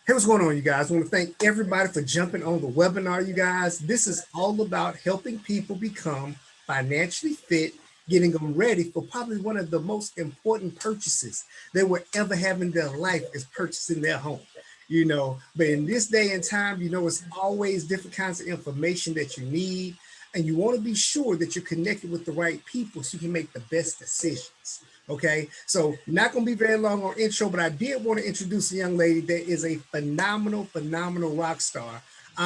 Hey, what's going on, you guys? I want to thank everybody for jumping on the webinar, you guys. This is all about helping people become financially fit, getting them ready for probably one of the most important purchases they will ever have in their life is purchasing their home. But in this day and time, it's always different kinds of information that you need, and you want to be sure that you're connected with the right people so you can make the best decisions. Okay, so not going to be very long on intro, but I did want to introduce a young lady that is a phenomenal rock star.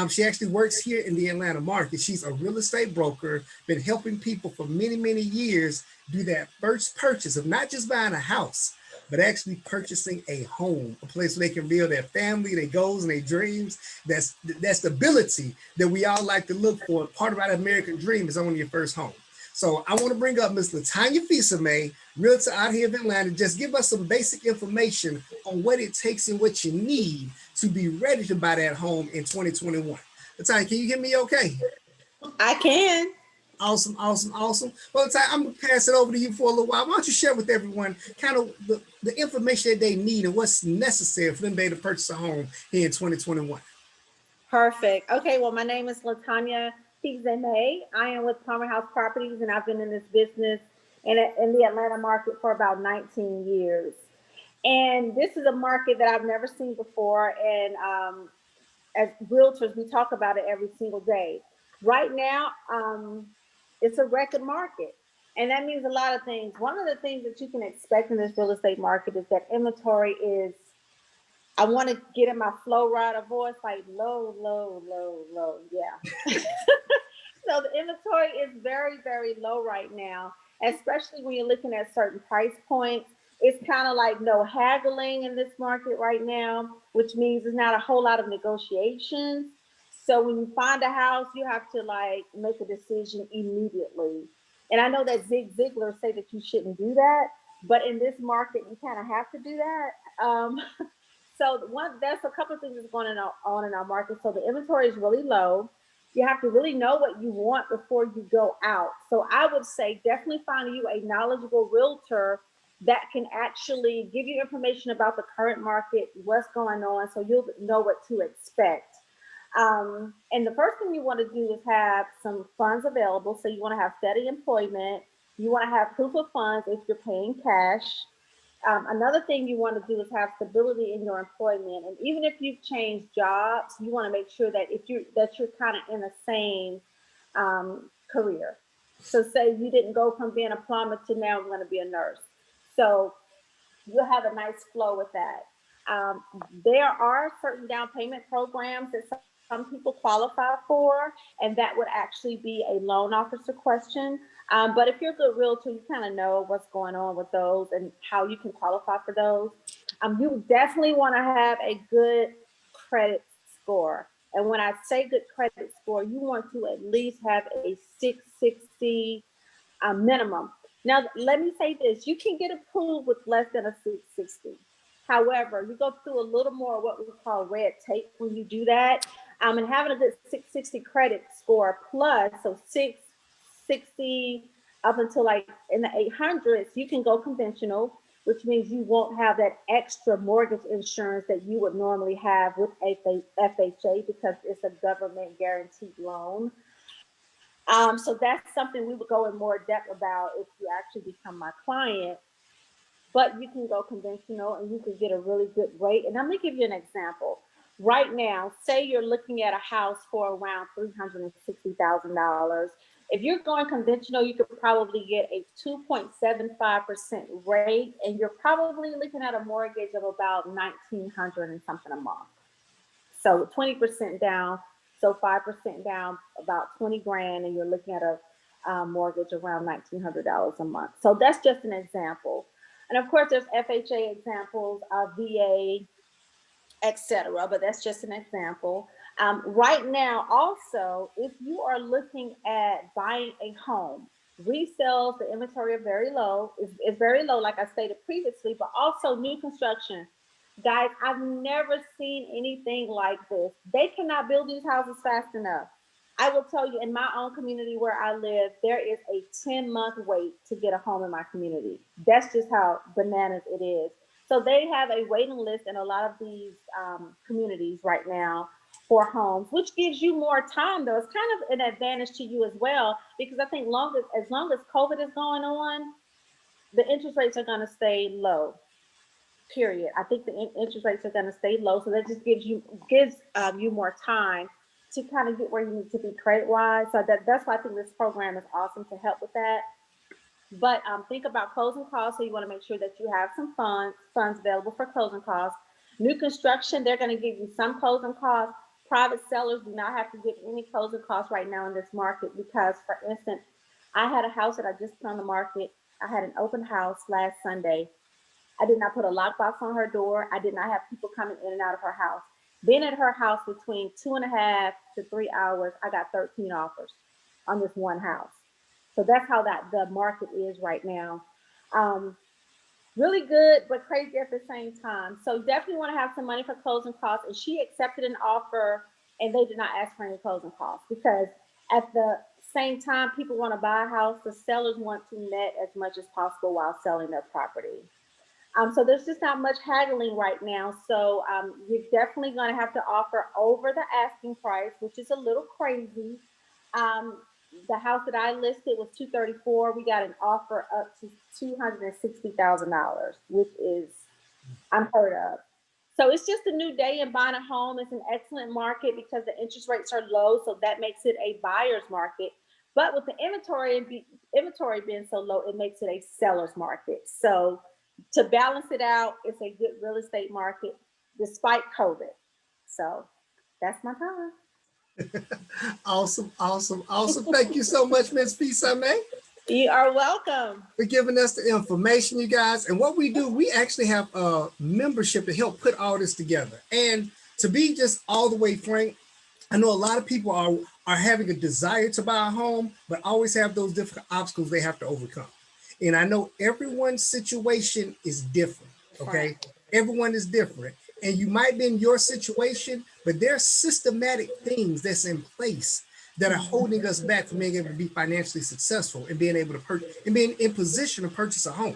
She actually works here in the Atlanta market. She's a real estate broker, been helping people for many years do that first purchase of not just buying a house, but actually purchasing a home, a place where they can build their family, their goals, and their dreams. That's stability that we all like to look for. Part of our American dream is owning your first home. So I want to bring up Ms. Latanya Fisa-May, realtor out here in Atlanta. Just give us some basic information on what it takes and what you need to be ready to buy that home in 2021. Latanya, can you hear me okay? I can. Awesome. Well, Latanya, I'm going to pass it over to you for a little while. Why don't you share with everyone kind of the information that they need and what's necessary for them to be able to purchase a home here in 2021? Perfect. Okay, well, my name is Latanya May. I am with Palmer House Properties, and I've been in this business in the Atlanta market for about 19 years. And this is a market that I've never seen before. And as realtors, we talk about it every single day. Right now, it's a record market. And that means a lot of things. One of the things that you can expect in this real estate market is that inventory is, I want to get in my flow rider voice, like low. Yeah. So the inventory is very low right now, especially when you're looking at certain price points. It's kind of like no haggling in this market right now, which means there's not a whole lot of negotiations. So when you find a house, you have to like make a decision immediately. And I know that Zig Ziglar say that you shouldn't do that, but in this market, you kind of have to do that. So that's a couple of things that's going on in our market. So the inventory is really low. You have to really know what you want before you go out. So I would say definitely find you a knowledgeable realtor that can actually give you information about the current market, what's going on, so you'll know what to expect. And the first thing you want to do is have some funds available. So you want to have steady employment. You want to have proof of funds if you're paying cash. Another thing you want to do is have stability in your employment, and even if you've changed jobs, you want to make sure that you're kind of in the same career. So, say you didn't go from being a plumber to now I'm going to be a nurse. So you'll have a nice flow with that. Um, there are certain down payment programs that some people qualify for, and that would actually be a loan officer question. But if you're a good realtor, you kind of know what's going on with those and how you can qualify for those. You definitely want to have a good credit score. And when I say good credit score, you want to at least have a 660 minimum. Now, let me say this, you can get approved with less than a 660. However, you go through a little more what we call red tape when you do that. And having a good 660 credit score plus, so 660 up until like in the 800s, you can go conventional, which means you won't have that extra mortgage insurance that you would normally have with FHA because it's a government guaranteed loan. So that's something we would go in more depth about if you actually become my client. But you can go conventional and you can get a really good rate. And I'm going to give you an example. Right now, say you're looking at a house for around $360,000. If you're going conventional, you could probably get a 2.75% rate, and you're probably looking at a mortgage of about 1,900 and something a month. So 20% down, so 5% down, about 20 grand, and you're looking at a mortgage around $1,900 a month. So that's just an example. And of course, there's FHA examples, VA, etc. But that's just an example. Right now, also, if you are looking at buying a home, resales, the inventory are very low. It's very low, like I stated previously, but also new construction. Guys, I've never seen anything like this. They cannot build these houses fast enough. I will tell you, in my own community where I live, there is a 10-month wait to get a home in my community. That's just how bananas it is. So they have a waiting list in a lot of these communities right now for homes, which gives you more time. Though it's kind of an advantage to you as well, because I think as long as COVID is going on, the interest rates are going to stay low. Period. I think the interest rates are going to stay low, so that just gives you more time to kind of get where you need to be credit wise. So that's why I think this program is awesome to help with that. But think about closing costs. So you want to make sure that you have some funds available for closing costs. New construction, they're going to give you some closing costs. Private sellers do not have to give any closing costs right now in this market because, for instance, I had a house that I just put on the market. I had an open house last Sunday. I did not put a lockbox on her door. I did not have people coming in and out of her house. Being at her house between 2.5 to 3 hours, I got 13 offers on this one house. So that's how that the market is right now. Um, Really good, but crazy at the same time. So definitely want to have some money for closing costs. And she accepted an offer, and they did not ask for any closing costs because at the same time, people want to buy a house. The sellers want to net as much as possible while selling their property. So there's just not much haggling right now. So you're definitely going to have to offer over the asking price, which is a little crazy. Um, the house that I listed was 234. We got an offer up to $260,000, which is unheard of. So it's just a new day in buying a home. It's an excellent market because the interest rates are low, so that makes it a buyer's market. But with the inventory being so low, it makes it a seller's market. So to balance it out, it's a good real estate market despite COVID. So that's my time. Awesome, awesome, awesome. Thank you so much, Ms. Pisa May, You are welcome. for giving us the information, you guys. And what we do, we actually have a membership to help put all this together. And to be just all the way frank, I know a lot of people are having a desire to buy a home, but always have those different obstacles they have to overcome. And I know everyone's situation is different. Right. Okay, everyone is different, and you might be in your situation, but there are systematic things that's in place that are holding us back from being able to be financially successful and being able to purchase and being in position to purchase a home.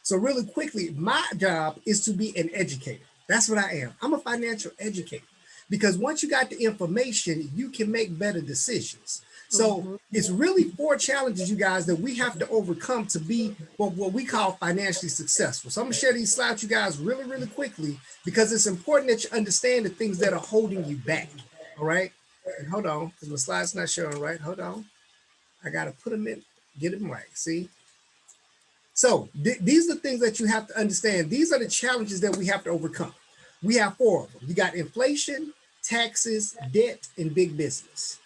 So really quickly, my job is to be an educator. That's what I am. I'm a financial educator because once you got the information, you can make better decisions. So Mm-hmm. it's really 4 challenges, you guys, that we have to overcome to be what we call financially successful. So I'm gonna share these slides, you guys, really, really quickly because it's important that you understand the things that are holding you back. All right. And hold on, because my slide's not showing right. Hold on. I gotta put them in, get them right. See? So these are the things that you have to understand. These are the challenges that we have to overcome. We have 4 of them. You got inflation, taxes, debt, and big business.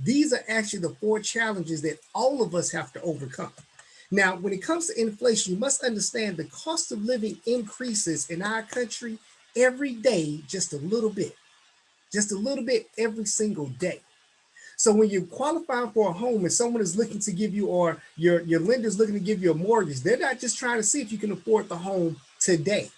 These are actually the 4 challenges that all of us have to overcome. Now, when it comes to inflation, you must understand the cost of living increases in our country every day, just a little bit every single day. So when you're qualifying for a home and someone is looking to give you, or your lender is looking to give you a mortgage, they're not just trying to see if you can afford the home today.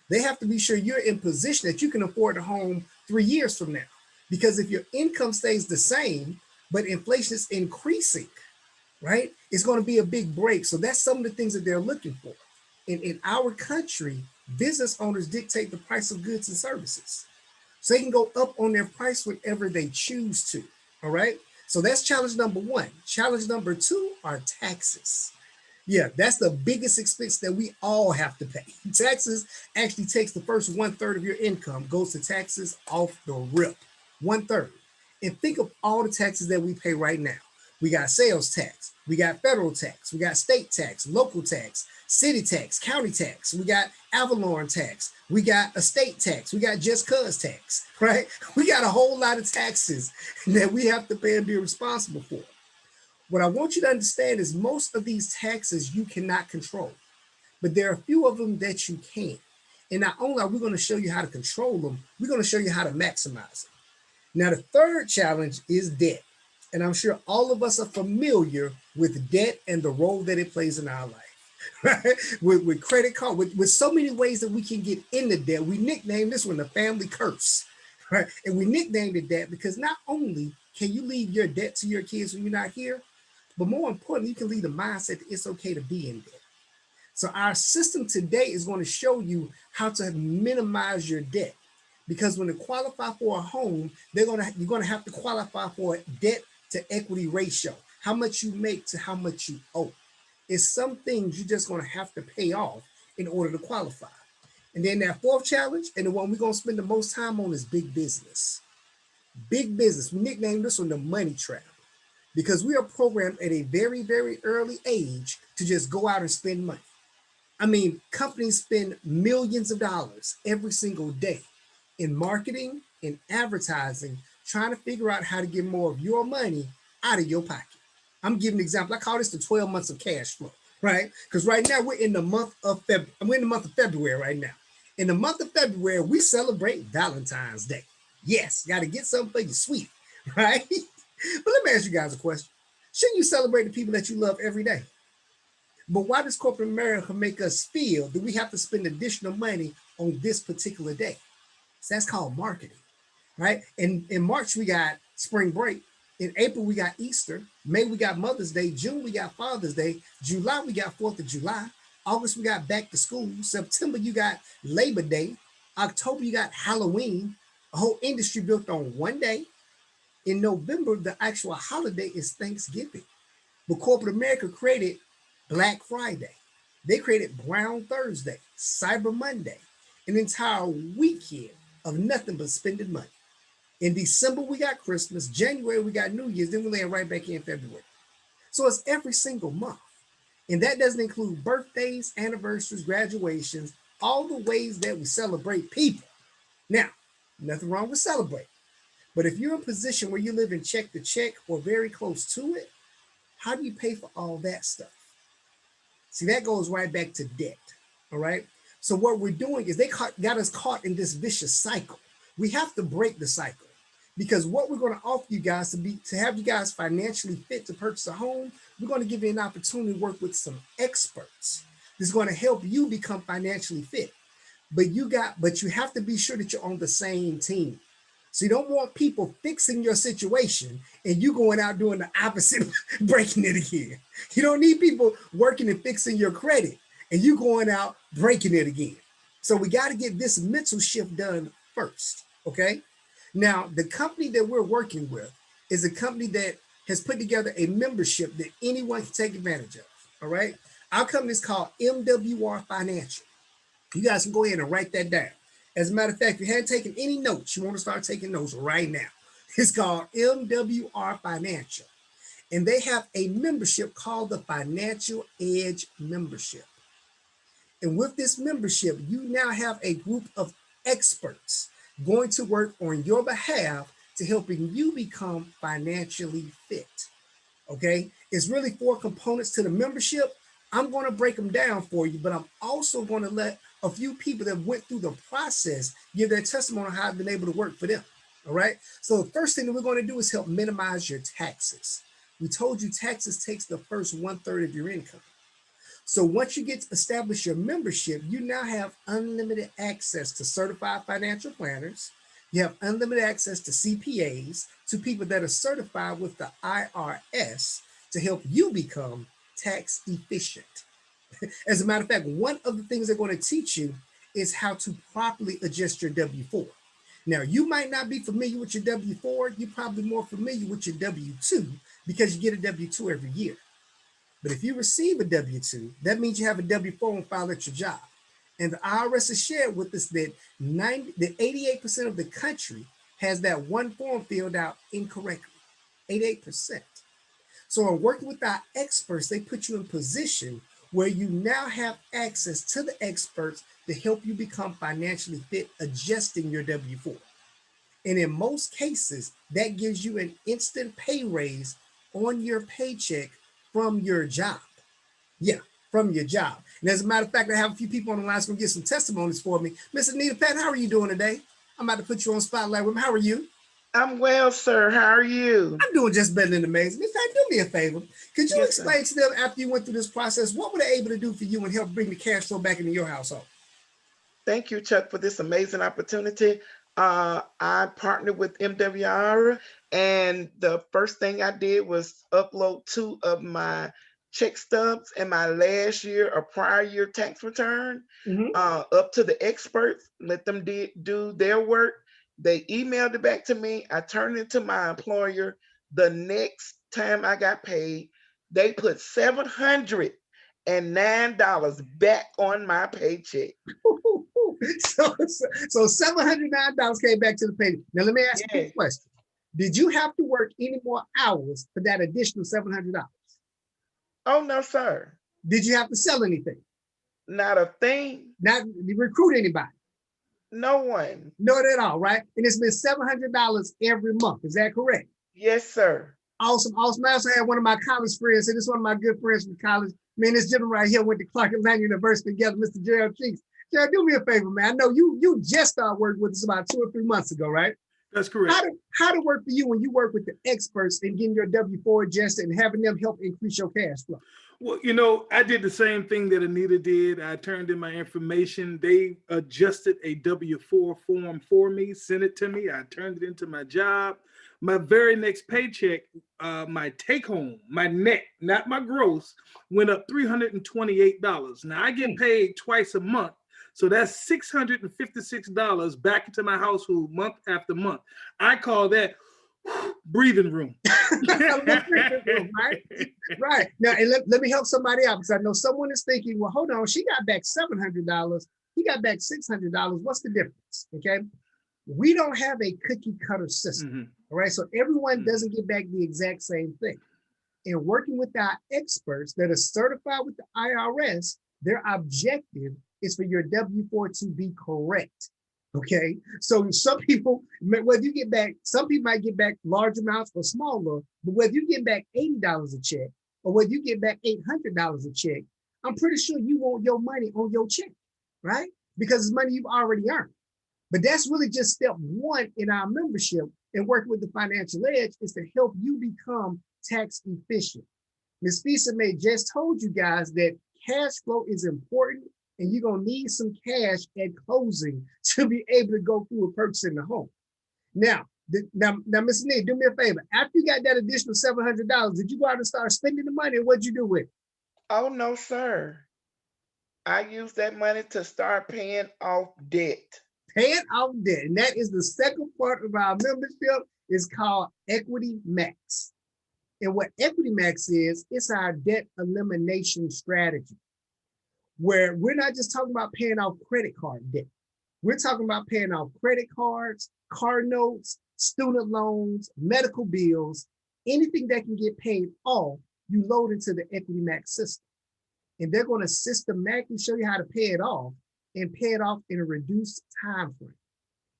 They have to be sure you're in position that you can afford the home 3 years from now. Because if your income stays the same, but inflation is increasing, right, it's going to be a big break. So that's some of the things that they're looking for. In our country, business owners dictate the price of goods and services. So they can go up on their price whenever they choose to. All right. So that's challenge number 1. Challenge number 2 are taxes. Yeah, that's the biggest expense that we all have to pay. Taxes actually takes the first 1/3 of your income, goes to taxes off the rip. 1/3. And think of all the taxes that we pay right now. We got sales tax, we got federal tax, we got state tax, local tax, city tax, county tax, we got Avalon tax, we got estate tax, we got just cause tax, right? We got a whole lot of taxes that we have to pay and be responsible for. What I want you to understand is most of these taxes you cannot control, but there are a few of them that you can. And not only are we going to show you how to control them, we're going to show you how to maximize them. Now, the third challenge is debt. And I'm sure all of us are familiar with debt and the role that it plays in our life, right? With credit card, with so many ways that we can get into debt. We nicknamed this one the family curse, right? And we nicknamed it that because not only can you leave your debt to your kids when you're not here, but more importantly, you can leave the mindset that it's okay to be in debt. So our system today is going to show you how to minimize your debt. Because when you qualify for a home, you're gonna have to qualify for a debt to equity ratio. How much you make to how much you owe. It's some things you're just gonna have to pay off in order to qualify. And then that fourth challenge, and the one we're gonna spend the most time on, is big business. Big business. We nicknamed this one the money trap because we are programmed at a very, very early age to just go out and spend money. I mean, companies spend millions of dollars every single day in marketing and advertising, trying to figure out how to get more of your money out of your pocket. I'm giving an example. I call this the 12 months of cash flow, right? Because right now we're in the month of February. We're in the month of February right now. In the month of February, we celebrate Valentine's Day. Yes, got to get something for your sweet, right? But let me ask you guys a question. Shouldn't you celebrate the people that you love every day? But why does corporate America make us feel that we have to spend additional money on this particular day? So that's called marketing, right? In March, we got spring break. In April, we got Easter. May, we got Mother's Day. June, we got Father's Day. July, we got 4th of July. August, we got back to school. September, you got Labor Day. October, you got Halloween. A whole industry built on one day. In November, the actual holiday is Thanksgiving. But corporate America created Black Friday. They created Brown Thursday, Cyber Monday, an entire weekend of nothing but spending money. In December, we got Christmas. January, we got New Year's. Then we land right back in February. So it's every single month. And that doesn't include birthdays, anniversaries, graduations, all the ways that we celebrate people. Now, nothing wrong with celebrating. But if you're in a position where you live in check to check or very close to it, how do you pay for all that stuff? See, that goes right back to debt. All right. So what we're doing is got us caught in this vicious cycle. We have to break the cycle because what we're going to offer you guys to have you guys financially fit to purchase a home, we're going to give you an opportunity to work with some experts. This is going to help you become financially fit. But you have to be sure that you're on the same team. So you don't want people fixing your situation and you going out doing the opposite, breaking it again. You don't need people working and fixing your credit and you going out breaking it again. So we got to get this mental shift done first, okay? Now, the company that we're working with is a company that has put together a membership that anyone can take advantage of, all right? Our company is called MWR Financial. You guys can go ahead and write that down. As a matter of fact, if you hadn't taken any notes, you want to start taking notes right now. It's called MWR Financial. And they have a membership called the Financial Edge Membership. And with this membership, you now have a group of experts going to work on your behalf to helping you become financially fit. Okay? It's really 4 components to the membership. I'm going to break them down for you, but I'm also going to let a few people that went through the process give their testimony on how it's been able to work for them. All right. So the first thing that we're going to do is help minimize your taxes. We told you taxes takes the first 1/3 of your income. So once you get to establish your membership, you now have unlimited access to certified financial planners. You have unlimited access to CPAs, to people that are certified with the IRS to help you become tax efficient. As a matter of fact, one of the things they're going to teach you is how to properly adjust your W-4. Now, you might not be familiar with your W-4. You're probably more familiar with your W-2 because you get a W-2 every year. But if you receive a W-2, that means you have a W-4 on file at your job. And the IRS has shared with us that 88% of the country has that one form filled out incorrectly. 88%. So in working with our experts, they put you in position where you now have access to the experts to help you become financially fit, adjusting your W-4. And in most cases, that gives you an instant pay raise on your paycheck from your job. Yeah, from your job. And as a matter of fact, I have a few people on the line that's going to get some testimonies for me. Miss Anita Pat, how are you doing today? I'm about to put you on spotlight with me. How are you? I'm well, sir. How are you? I'm doing just better than amazing. In fact, do me a favor. Could you Yes, explain to them after you went through this process, what were they able to do for you and help bring the cash flow back into your household? Thank you, Chuck, for this amazing opportunity. I partnered with MWR, and the first thing I did was upload 2 of my check stubs in my last year or prior year tax return Mhm. up to the experts, let them do their work. They emailed it back to me. I turned it to my employer. The next time I got paid, they put $709 back on my paycheck. So $709 came back to the pay. Now let me ask you Yeah. a question. Did you have to work any more hours for that additional $700? Oh, no, sir. Did you have to sell anything? Not a thing. Not recruit anybody? No one. Not at all, right? And it's been $700 every month. Is that correct? Yes, sir. Awesome. Awesome. I also had one of my college friends, and this is one of my good friends from college. Man, this gentleman right here went to Clark Atlanta University together, Mr. Gerald Cheeks. Gerald, do me a favor, man. I know you just started working with us about 2 or 3 months ago, right? That's correct. How to work for you when you work with the experts and getting your W-4 adjusted and having them help increase your cash flow? Well, I did the same thing that Anita did. I turned in my information. They adjusted a W-4 form for me, sent it to me. I turned it into my job. My very next paycheck, my take home, my net, not my gross, went up $328. Now I get paid twice a month. So that's $656 back into my household month after month. I call that breathing room. Right. Now, and let me help somebody out, because I know someone is thinking, well, hold on, she got back $700. He got back $600. What's the difference? Okay. We don't have a cookie cutter system. Mm-hmm. All right. So everyone doesn't get back the exact same thing. And working with our experts that are certified with the IRS, their objective is for your W-4 to be correct. Okay. So some people, whether you get back, some people might get back large amounts or smaller, but whether you get back $80 a check or whether you get back $800 a check, I'm pretty sure you want your money on your check, right? Because it's money you've already earned. But that's really just step one in our membership and working with the Financial Edge is to help you become tax efficient. Ms. Fisa May just told you guys that cash flow is important and you're going to need some cash at closing to be able to go through a purchase in the home. Now, Ms. Neal, do me a favor. After you got that additional $700, did you go out and start spending the money, and what'd you do with it? Oh, no, sir. I used that money to start paying off debt. Paying off debt. And that is the second part of our membership. Is called Equity Max. And what Equity Max is, it's our debt elimination strategy, where we're not just talking about paying off credit card debt. We're talking about paying off credit cards, car notes, student loans, medical bills, anything that can get paid off, you load into the Equity Max system. And they're going to systematically show you how to pay it off and pay it off in a reduced time frame.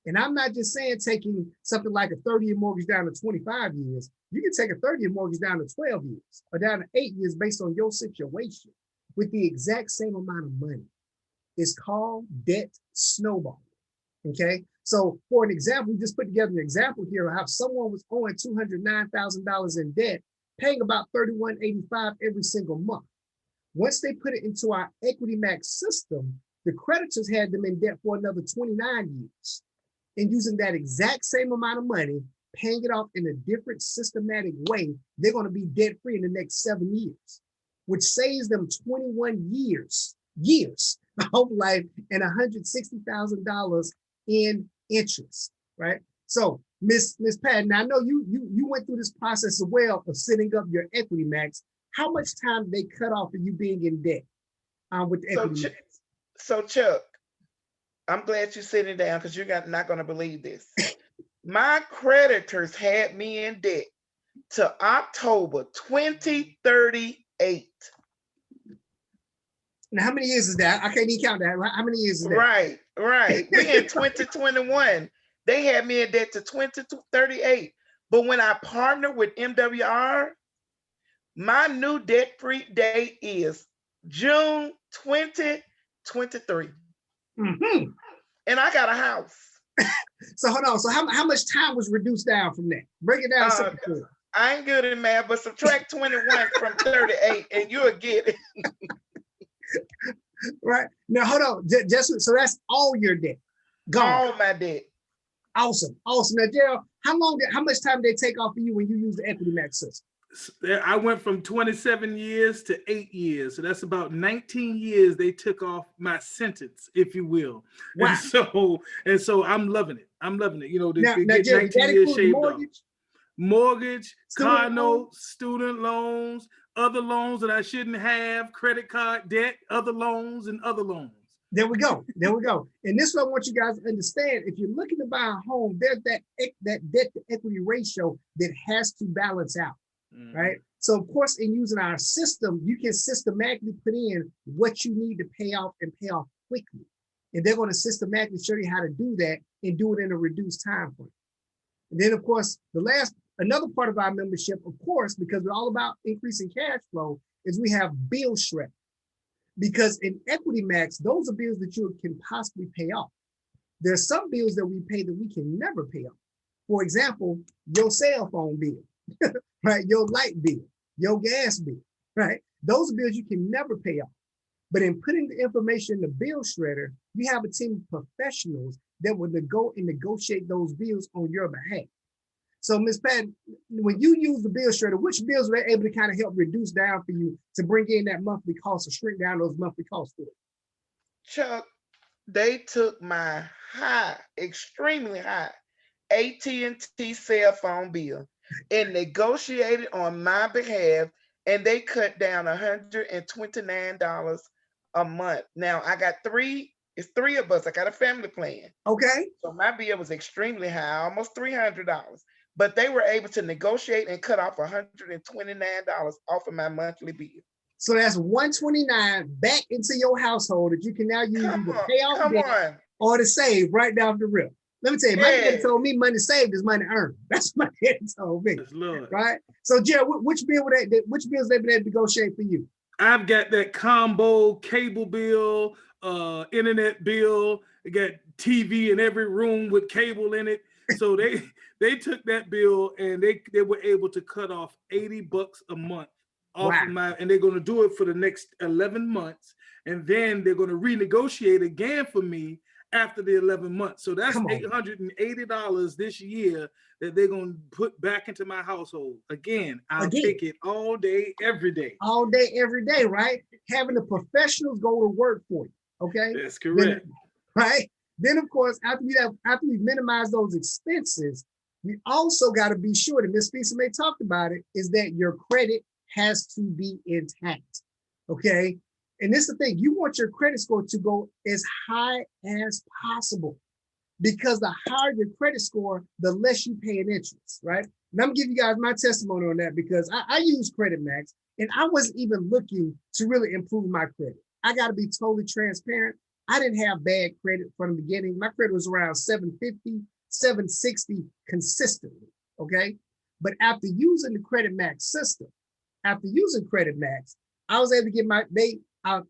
And I'm not just saying taking something like a 30-year mortgage down to 25 years. You can take a 30-year mortgage down to 12 years or down to 8 years based on your situation with the exact same amount of money. It's called debt snowballing. Okay. So for an example, we just put together an example here of how someone was owing $209,000 in debt, paying about $31.85 every single month. Once they put it into our Equity Max system, the creditors had them in debt for another 29 years. And using that exact same amount of money, paying it off in a different systematic way, they're going to be debt free in the next 7 years, which saves them 21 years of life and $160,000 in interest, right? So, Miss Patton, I know you went through this process as well of setting up your Equity Max. How much time did they cut off of you being in debt with the Equity Max? So, Chuck, I'm glad you're sitting down because you're not going to believe this. My creditors had me in debt to October 2038. Now, how many years is that? I can't even count that. How many years is that? Right. We in 2021. They had me in debt to 2038. But when I partner with MWR, my new debt-free date is June 2023. Mm-hmm. And I got a house. So hold on. So how much time was reduced down from that? Break it down. I ain't good in math, but subtract 21 from 38 and you'll get it. Right. Now, hold on. Just so that's all your debt. Gone. All my debt. Awesome. Now, Gerald, how much time did they take off of you when you use the Equity Max system? I went from 27 years to 8 years. So that's about 19 years they took off my sentence, if you will. Wow. And so I'm loving it. I'm loving it. You know, they Now, get Jerry, 19 that years include shaved off. mortgage, Mortgage, car student loan? notes, student loans, other loans that I shouldn't have, credit card debt, other loans, and other loans. There we go. There we go. And this is what I want you guys to understand. If you're looking to buy a home, there's that debt to equity ratio that has to balance out, right? So of course, in using our system, you can systematically put in what you need to pay off and pay off quickly. And they're going to systematically show you how to do that and do it in a reduced time frame. And then of course, another part of our membership, of course, because we're all about increasing cash flow, is we have bill shred. Because in Equity Max, those are bills that you can possibly pay off. There's some bills that we pay that we can never pay off. For example, your cell phone bill, right? Your light bill, your gas bill, right? Those are bills you can never pay off. But in putting the information in the bill shredder, you have a team of professionals that will go and negotiate those bills on your behalf. So, Ms. Patton, when you use the bill shredder, which bills were able to kind of help reduce down for you to bring in that monthly cost or shrink down those monthly costs for you? Chuck, they took my extremely high AT&T cell phone bill and negotiated on my behalf, and they cut down $129 a month. Now I got it's three of us. I got a family plan. Okay. So my bill was extremely high, almost $300. But they were able to negotiate and cut off $129 off of my monthly bill. So that's $129 back into your household that you can now use to pay off debt or to save right down the rip. Let me tell you, my dad told me money saved is money earned. That's what my dad told me. Right? So, Jerry, which bills they been able to negotiate for you? I've got that combo cable bill, internet bill. They got TV in every room with cable in it. So they took that bill and they were able to cut off $80 a month off of my, and they're going to do it for the next 11 months. And then they're going to renegotiate again for me after the 11 months. So that's $880 this year that they're going to put back into my household. Again, I'll take it all day, every day. All day, every day, right? Having the professionals go to work for you, okay? That's correct. Right? Then, of course, after we minimize those expenses, we also got to be sure, that Ms. Fisa May talked about it, is that your credit has to be intact, okay? And this is the thing, you want your credit score to go as high as possible, because the higher your credit score, the less you pay in interest, right? And I'm gonna give you guys my testimony on that, because I use Credit Max and I wasn't even looking to really improve my credit. I gotta be totally transparent. I didn't have bad credit from the beginning. My credit was around 750, 760 consistently, okay? But after using the Credit Max system, after using Credit Max, I was able to get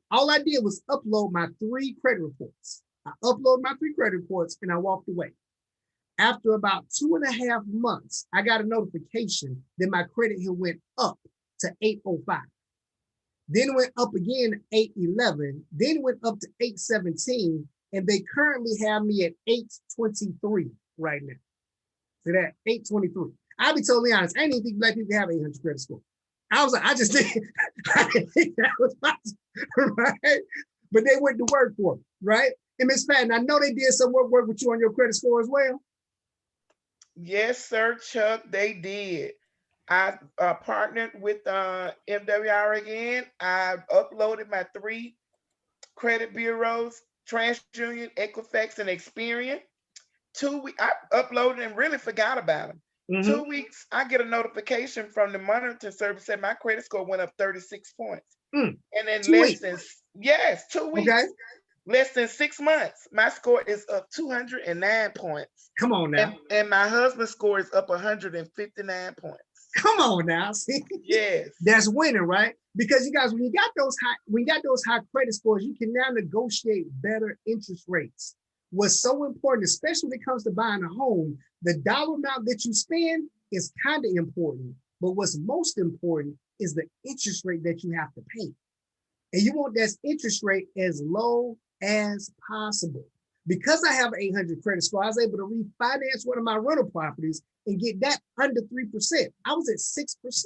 all I did was upload my 3 credit reports. I uploaded my 3 credit reports and I walked away. After about 2.5 months, I got a notification that my credit had went up to 805. Then it went up again to 811. Then it went up to 817. And they currently have me at 823 right now. So that 823. I'll be totally honest. I didn't even think black people have 800 credit score. I was like, I didn't think that was possible, right? But they went to work for me, right? And Ms. Patton, I know they did some work with you on your credit score as well. Yes, sir, Chuck, they did. I partnered with MWR again. I uploaded my 3 credit bureaus, TransUnion, Equifax, and Experian. 2 weeks, I uploaded and really forgot about them. 2 weeks, I get a notification from the monitoring service that my credit score went up 36 points. And then 2 weeks. 2 weeks. Okay. Less than 6 months, my score is up 209 points. Come on now. And my husband's score is up 159 points. Come on now. See? Yes. That's winning, right? Because you guys, when you got those high credit scores, you can now negotiate better interest rates. What's so important, especially when it comes to buying a home, the dollar amount that you spend is kind of important, but what's most important is the interest rate that you have to pay. And you want that interest rate as low as possible. Because I have an 800 credit score, I was able to refinance one of my rental properties and get that under 3%. I was at 6%.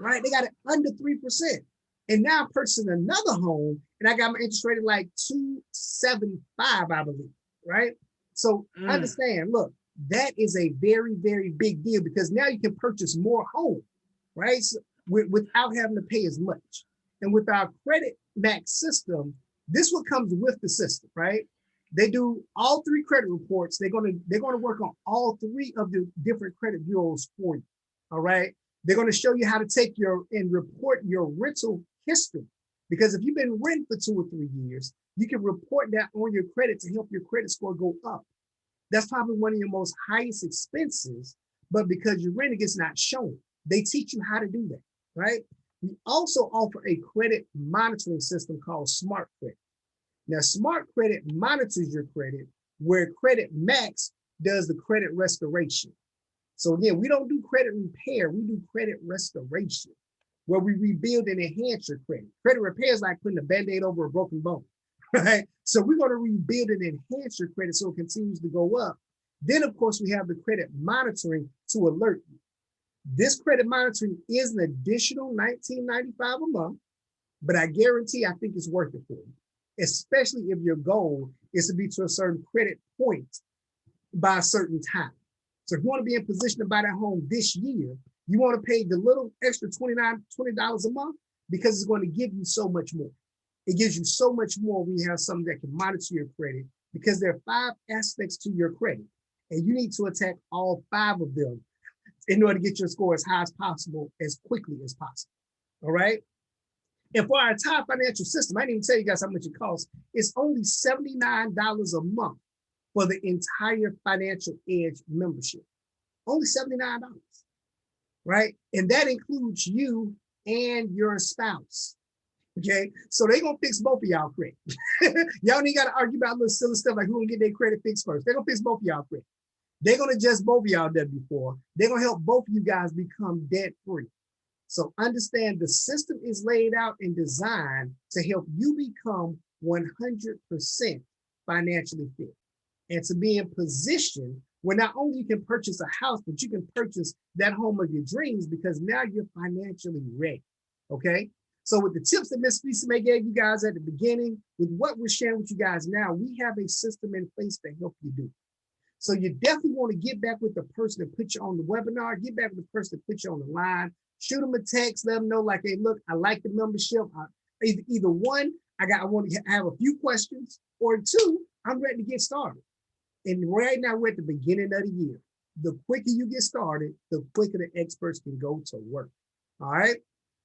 right? They got it under 3%. And now I'm purchasing another home and I got my interest rate at like 275, I believe, right? So understand, look, that is a very, very big deal because now you can purchase more homes, right? So without having to pay as much. And with our credit max system, this what comes with the system, right? They do all three credit reports. They're gonna work on all three of the different credit bureaus for you. All right. They're going to show you how to take and report your rental history. Because if you've been renting for 2 or 3 years, you can report that on your credit to help your credit score go up. That's probably one of your most highest expenses, but because you're renting, it's not shown. They teach you how to do that, right? We also offer a credit monitoring system called Smart Credit. Now, Smart Credit monitors your credit, where Credit Max does the credit restoration. So again, we don't do credit repair, we do credit restoration, where we rebuild and enhance your credit. Credit repair is like putting a Band-Aid over a broken bone, right? So we're going to rebuild and enhance your credit so it continues to go up. Then, of course, we have the credit monitoring to alert you. This credit monitoring is an additional $19.95 a month, but I guarantee I think it's worth it for you, especially if your goal is to be to a certain credit point by a certain time. So if you want to be in position to buy that home this year, you want to pay the little extra $20 a month because it's going to give you so much more. It gives you so much more when you have something that can monitor your credit because there are 5 aspects to your credit and you need to attack all 5 of them in order to get your score as high as possible, as quickly as possible. All right. And for our entire financial system, I didn't even tell you guys how much it costs. It's only $79 a month for the entire Financial Edge membership. Only $79, right? And that includes you and your spouse, okay? So they're gonna fix both of y'all credit. Y'all ain't gotta argue about little silly stuff like who gonna get their credit fixed first. They're gonna fix both of y'all credit. They're gonna adjust both of y'all W4. They're gonna help both of you guys become debt free. So understand the system is laid out and designed to help you become 100% financially fit. And to be in position where not only you can purchase a house, but you can purchase that home of your dreams because now you're financially ready, okay? So with the tips that Ms. Fisa May gave you guys at the beginning, with what we're sharing with you guys now, we have a system in place to help you do it. So you definitely want to get back with the person that put you on the webinar, get back with the person that put you on the line, shoot them a text, let them know like, hey, look, I like the membership. Either one, I want to have a few questions, or 2, I'm ready to get started. And right now we're at the beginning of the year. The quicker you get started, the quicker the experts can go to work. All right.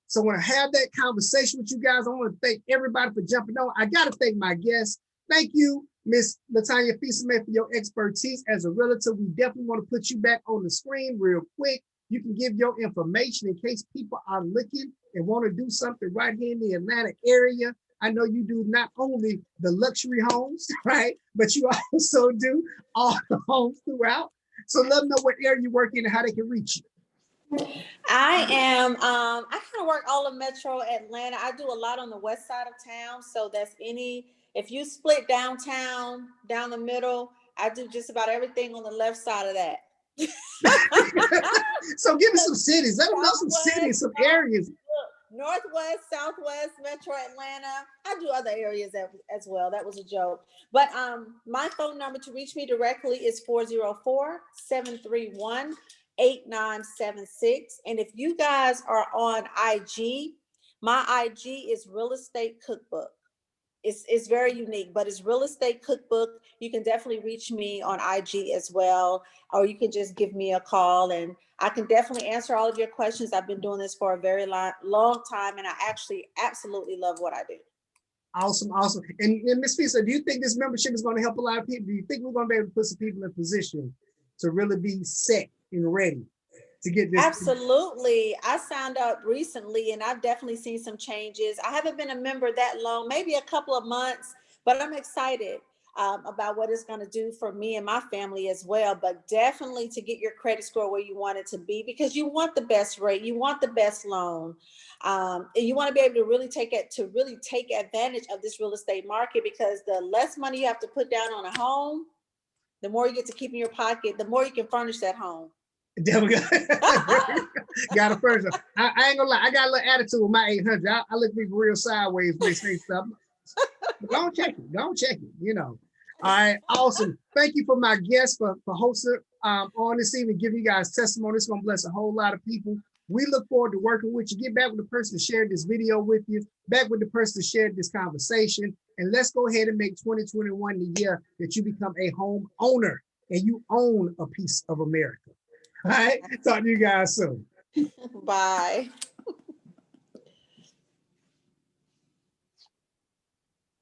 So when I have that conversation with you guys, I want to thank everybody for jumping on. I got to thank my guests. Thank you, Ms. Latanya Fisa-May, for your expertise as a realtor. We definitely want to put you back on the screen real quick. You can give your information in case people are looking and want to do something right here in the Atlanta area. I know you do not only the luxury homes, right? But you also do all the homes throughout. So let them know what area you work in and how they can reach you. I kind of work all of Metro Atlanta. I do a lot on the west side of town. So if you split downtown, down the middle, I do just about everything on the left side of that. So give me some cities. Let them know some cities, some areas. Northwest, Southwest, Metro Atlanta. I do other areas as well. That was a joke. But my phone number to reach me directly is 404-731-8976. And if you guys are on IG, my IG is Real Estate Cookbook. It's very unique, but it's Real Estate Cookbook. You can definitely reach me on IG as well, or you can just give me a call and I can definitely answer all of your questions. I've been doing this for a very long time, and I actually absolutely love what I do. Awesome, awesome. And Ms. Fisa, do you think this membership is going to help a lot of people? Do you think we're going to be able to put some people in a position to really be set and ready to get this? Absolutely. I signed up recently and I've definitely seen some changes. I haven't been a member that long, maybe a couple of months, but I'm excited about what it's going to do for me and my family as well. But definitely to get your credit score where you want it to be, because you want the best rate, you want the best loan, and you want to be able to really take advantage of this real estate market, because the less money you have to put down on a home, the more you get to keep in your pocket, the more you can furnish that home. There we go. Got a person. I ain't gonna lie. I got a little attitude with my 800. I look people real sideways when they say stuff. Don't check it. Don't check it. You know. All right. Awesome. Thank you for my guest for hosting on this evening, giving you guys testimony. It's gonna bless a whole lot of people. We look forward to working with you. Get back with the person that shared this video with you. Back with the person that shared this conversation. And let's go ahead and make 2021 the year that you become a home owner and you own a piece of America. All right. Talk to you guys soon. Bye.